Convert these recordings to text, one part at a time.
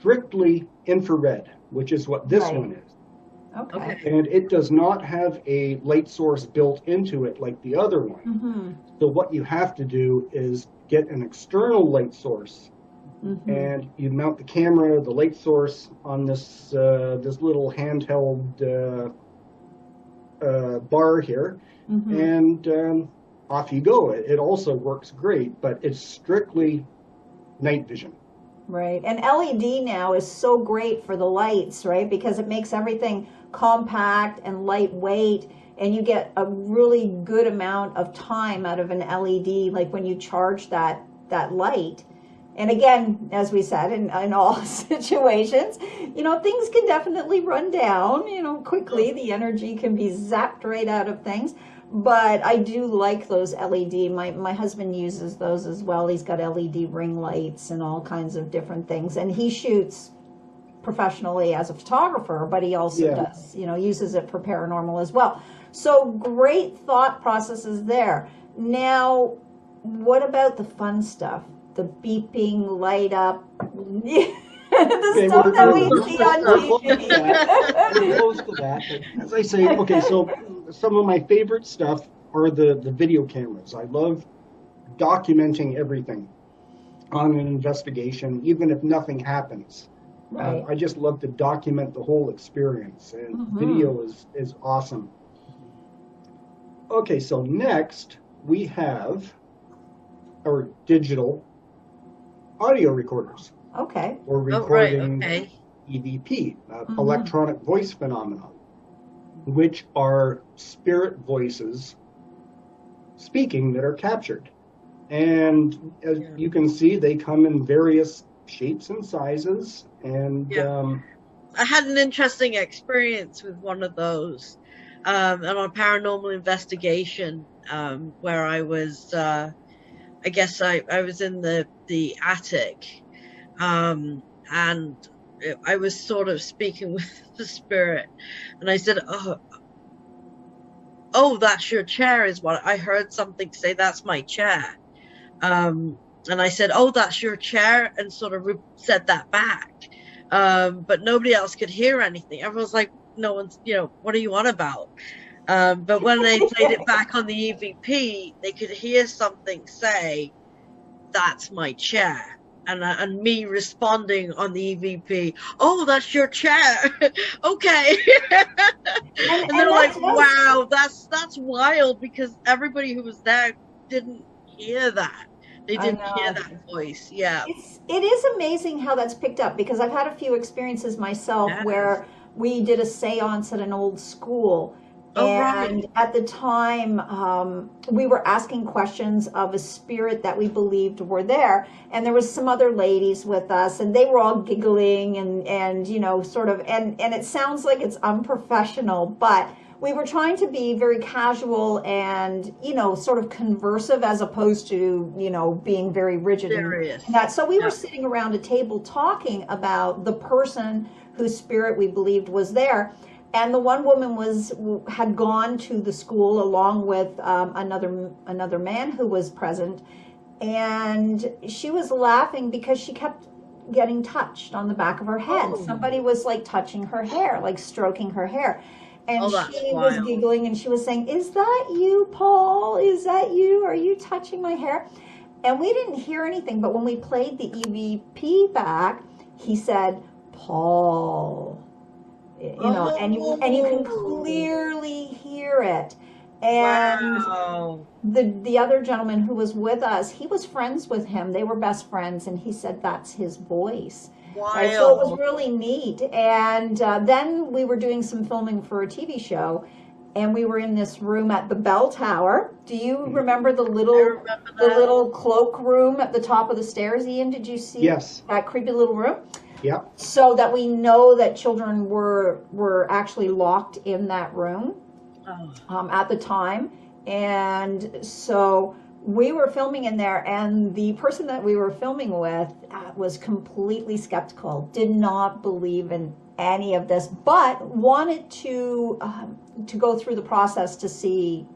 strictly infrared, which is what this one is. Okay. And it does not have a light source built into it like the other one. Mm-hmm. So what you have to do is get an external light source, and you mount the camera, the light source on this this little handheld bar here, and off you go. It also works great, but it's strictly night vision. Right. And LED now is so great for the lights, right? Because it makes everything compact and lightweight, and you get a really good amount of time out of an LED, like when you charge that light. And again, as we said, in all situations, things can definitely run down, quickly. The energy can be zapped right out of things. But I do like those LED. My husband uses those as well. He's got LED ring lights and all kinds of different things. And he shoots professionally as a photographer, but he also does, uses it for paranormal as well. So great thought processes there. Now, what about the fun stuff? The beeping, light up, the stuff that we see on TV. We're close to that. But as I say, okay, so some of my favorite stuff are the video cameras. I love documenting everything on an investigation, even if nothing happens. Right. I just love to document the whole experience, and video is awesome. Okay, so next we have our digital audio recorders. Okay. We're recording EVP, electronic voice phenomenon, which are spirit voices speaking that are captured. And as you can see, they come in various shapes and sizes. And I had an interesting experience with one of those on a paranormal investigation where I was, I guess I was in the attic, and I was sort of speaking with the spirit, and I said, oh, that's your chair, is what I heard something say. That's my chair. And I said, oh, that's your chair, and sort of said that back. But nobody else could hear anything. Everyone's like, no one's, what are you on about? But when they played it back on the EVP, they could hear something say, that's my chair. And me responding on the EVP, oh, that's your chair. Okay. and they're like, wow, that's wild, because everybody who was there didn't hear that. They didn't hear that voice. Yeah. It is amazing how that's picked up, because I've had a few experiences myself where we did a seance at an old school. And at the time, we were asking questions of a spirit that we believed were there. And there was some other ladies with us, and they were all giggling and sort of, and it sounds like it's unprofessional, but we were trying to be very casual and, sort of conversive, as opposed to, being very rigid. Serious. And that. So we were sitting around a table talking about the person whose spirit we believed was there. And the one woman had gone to the school along with another man who was present, and she was laughing because she kept getting touched on the back of her head. Somebody was like touching her hair, like stroking her hair, and she was giggling, and she was saying, "Is that you, Paul? Is that you? Are you touching my hair?" And we didn't hear anything, but when we played the EVP back, he said, "Paul." And you can clearly hear it. And the other gentleman who was with us, he was friends with him. They were best friends, and he said that's his voice. Right? So it was really neat. And then we were doing some filming for a TV show, and we were in this room at the Bell Tower. Do you remember the little cloak room at the top of the stairs, Ian? Did you see that creepy little room? Yeah. So that we know that children were actually locked in that room at the time. And so we were filming in there, and the person that we were filming with was completely skeptical, did not believe in any of this, but wanted to go through the process to see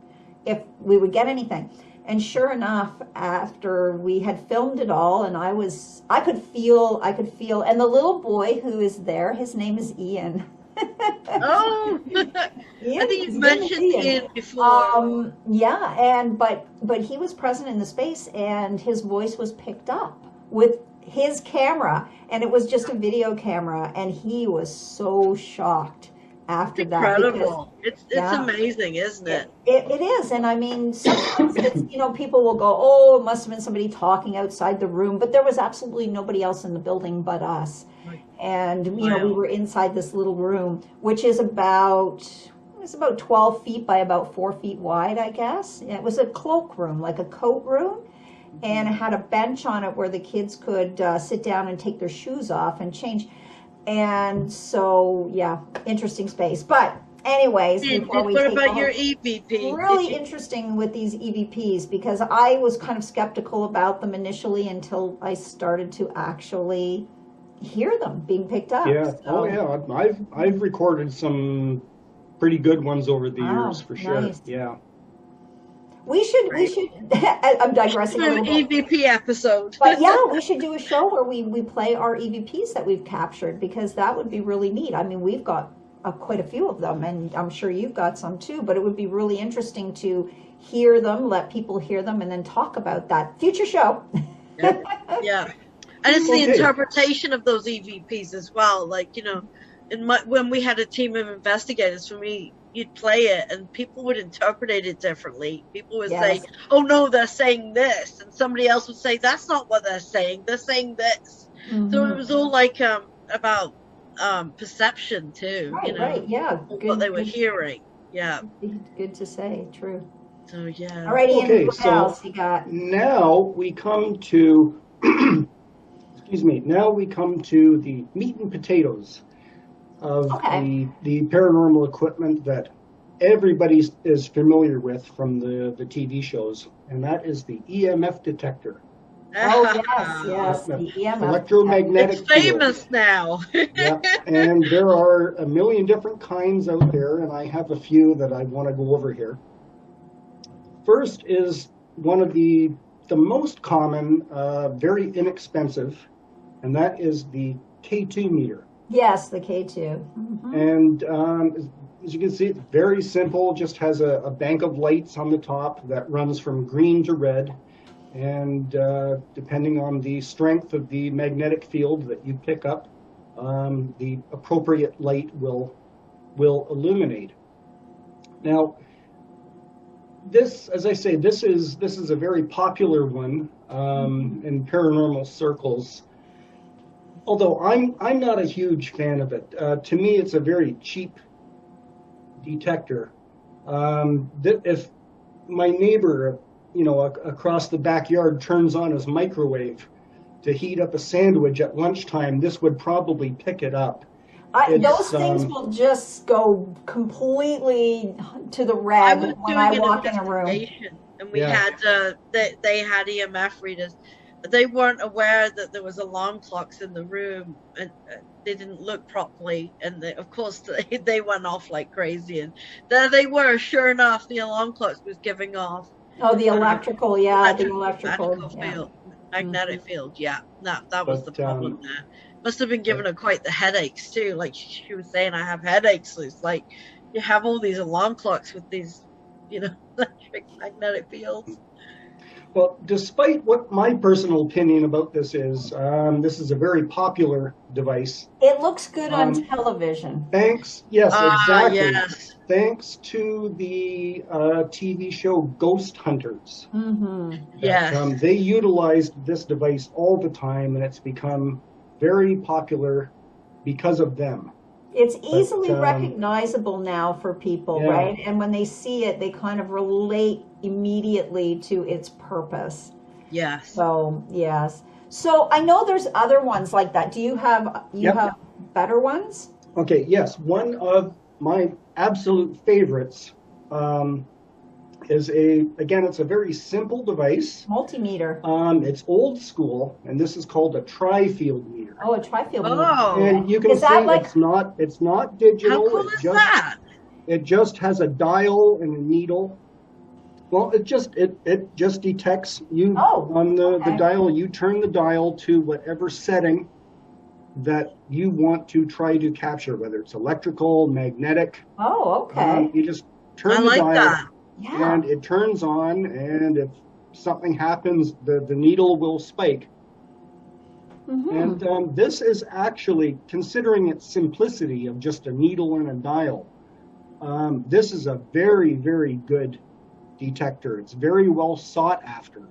if we would get anything. And sure enough, after we had filmed it all, and I could feel, and the little boy who is there, his name is Ian. Oh, I think you mentioned Ian before. But he was present in the space, and his voice was picked up with his camera, and it was just a video camera, and he was so shocked after that. Incredible. It's amazing, isn't it? It is. And I mean, sometimes it's, people will go, oh, it must have been somebody talking outside the room, but there was absolutely nobody else in the building but us. And, we were inside this little room, which is about 12 feet by about 4 feet wide, I guess. It was a cloak room, like a coat room. And it had a bench on it where the kids could sit down and take their shoes off and change. And so, yeah, interesting space. But anyways, what about your EVP? Really interesting with these EVPs, because I was kind of skeptical about them initially until I started to actually hear them being picked up. Yeah. So. Oh, yeah. I've recorded some pretty good ones over the years, for sure. Nice. Yeah. We should, I'm digressing a little bit. EVP episode. But yeah, we should do a show where we play our EVPs that we've captured, because that would be really neat. I mean, we've got quite a few of them, and I'm sure you've got some too, but it would be really interesting to hear them, let people hear them, and then talk about that. Future show. Yeah. And it's the interpretation of those EVPs as well. Like, when we had a team of investigators, for me, you'd play it and people would interpret it differently. People would say, oh no, they're saying this. And somebody else would say, that's not what they're saying. They're saying this. Mm-hmm. So it was all like about perception too, Right, yeah. What they were hearing. Yeah. Good to say, true. So yeah. All right, Ian, what else you got? Now we come to now we come to the meat and potatoes of the paranormal equipment that everybody is familiar with from the TV shows, and that is the EMF detector. Oh, yes, the EMF electromagnetic it's famous field. Now. Yeah, and there are a million different kinds out there, and I have a few that I want to go over here. First is one of the most common, very inexpensive, and that is the K2 meter. Yes, the K2. Mm-hmm. And as you can see, it's very simple, just has a bank of lights on the top that runs from green to red. And depending on the strength of the magnetic field that you pick up, the appropriate light will illuminate. Now, this, as I say, this is a very popular one in paranormal circles. Although I'm not a huge fan of it. To me, it's a very cheap detector. If my neighbor, across the backyard turns on his microwave to heat up a sandwich at lunchtime, this would probably pick it up. Those things will just go completely to the red when I walk in a room. And we had they had EMF readers. They weren't aware that there was alarm clocks in the room, and they didn't look properly. And of course, they went off like crazy. And there they were. Sure enough, the alarm clocks was giving off. Oh, the electrical, the electrical field, magnetic field. Yeah, that was the problem there. Must have been giving her quite the headaches too. Like she was saying, I have headaches. It's like you have all these alarm clocks with these, electric magnetic fields. Well, despite what my personal opinion about this is a very popular device. It looks good on television. Thanks, yes, exactly. Yes. Thanks to the TV show Ghost Hunters. Mm-hmm. Yes. They utilized this device all the time, and it's become very popular because of them. It's easily recognizable now for people, right? And when they see it, they kind of relate immediately to its purpose. Yes. So, yes. So I know there's other ones like that. Do you have have better ones? Okay, yes. One of my absolute favorites is it's a very simple device. Multimeter. It's old school, and this is called a tri-field meter. Oh, a tri-field meter. And you can see it's not digital. How cool is that? It just has a dial and a needle. Well, it just detects you Oh, on the okay. dial. You turn the dial to whatever setting that you want to try to capture, whether it's electrical, magnetic. Oh, okay. You just I turn the like dial that. Yeah. and it turns on, and if something happens, the needle will spike. Mm-hmm. And this is actually, considering its simplicity of just a needle and a dial, this is a very, very good detector. It's very well sought after.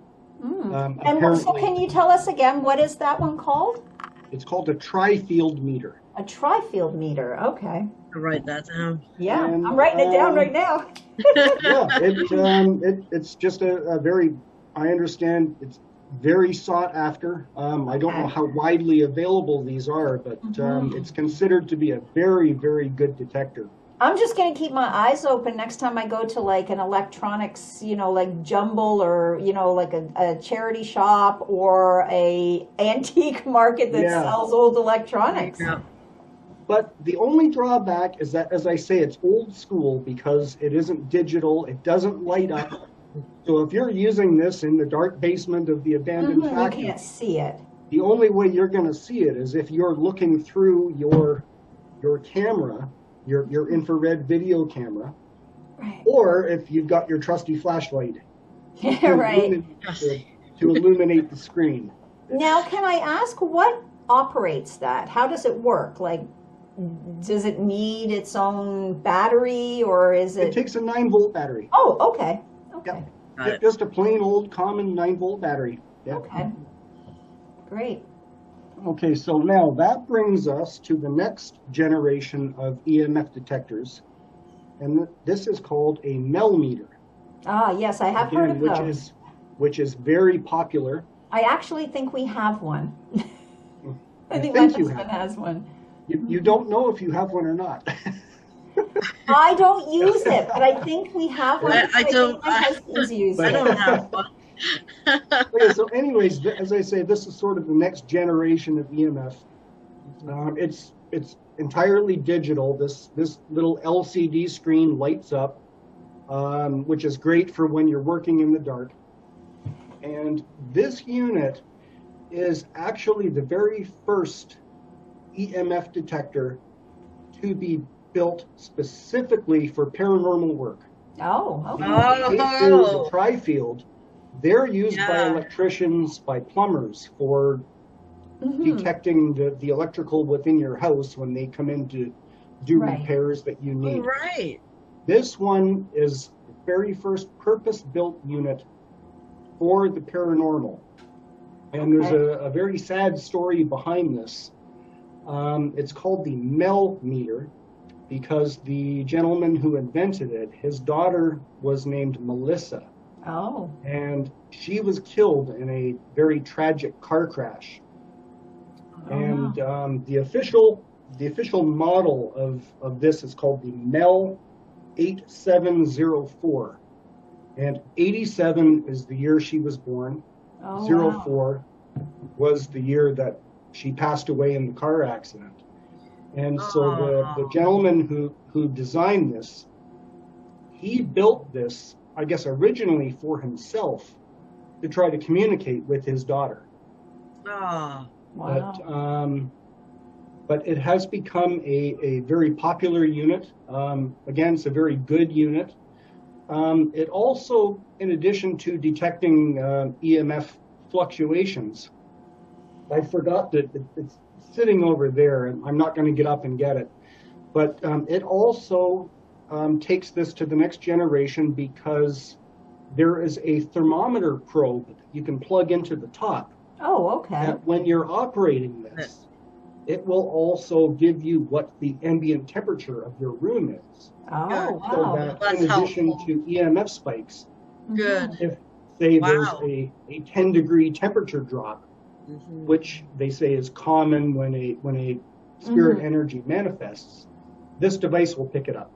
And so Apparently, can you tell us again, what is that one called? it's called a tri-field meter. A tri-field meter. Okay. I'll write that down. Yeah, And, I'm writing it down right now. Yeah, it's just a very, I understand it's very sought after. I don't know how widely available these are, but it's considered to be a very, very good detector. I'm just going to keep my eyes open next time I go to like an electronics, like Jumble, or, like a charity shop or a antique market that sells old electronics. Yeah. But the only drawback is that, as I say, it's old school because it isn't digital. It doesn't light up. So if you're using this in the dark basement of the abandoned factory, you can't see it. the only way you're going to see it is if you're looking through your camera, your infrared video camera, Right. or if you've got your trusty flashlight Right. to illuminate the screen. Now, can I ask what operates that? How does it work? Like, does it need its own battery, or is It it? takes a 9-volt battery. Oh, okay. Okay. Yeah, just a plain old common 9-volt battery. Yeah. Okay. Great. Okay, so now that brings us to the next generation of EMF detectors, and this is called a Mel meter. Ah, yes, I have heard of those. which is very popular. I actually think we have one. I think think my you husband have. has one. You don't know if you have one or not. I don't use it, but I think we have one. I don't. Think my husband's used I it. don't have one. Okay, so anyways, as I say, this is sort of the next generation of EMF. It's entirely digital. This little LCD screen lights up, which is great for when you're working in the dark. And this unit is actually the very first EMF detector to be built specifically for paranormal work. Oh, okay. Oh. The tri-field, they're used by electricians, by plumbers for detecting the electrical within your house when they come in to do repairs that you need. Right. This one is the very first purpose-built unit for the paranormal. And there's a very sad story behind this. It's called the Mel meter because the gentleman who invented it, his daughter was named Melissa. Oh. And she was killed in a very tragic car crash. And the official model of this is called the Mel 8704. And 87 is the year she was born. 04 was the year that she passed away in the car accident. And so the gentleman who designed this, he built this, I guess, originally for himself to try to communicate with his daughter. Oh. Wow. But it has become a very popular unit. Again, it's a very good unit. It also, in addition to detecting EMF fluctuations, I forgot that it's sitting over there, and I'm not going to get up and get it. But it also takes this to the next generation because there is a thermometer probe that you can plug into the top. Oh, okay. That when you're operating this, it will also give you what the ambient temperature of your room is. Oh, So wow. that That's in addition helpful. to EMF spikes, Good. if say there's Wow. a 10-degree temperature drop, which they say is common when a spirit energy manifests, this device will pick it up.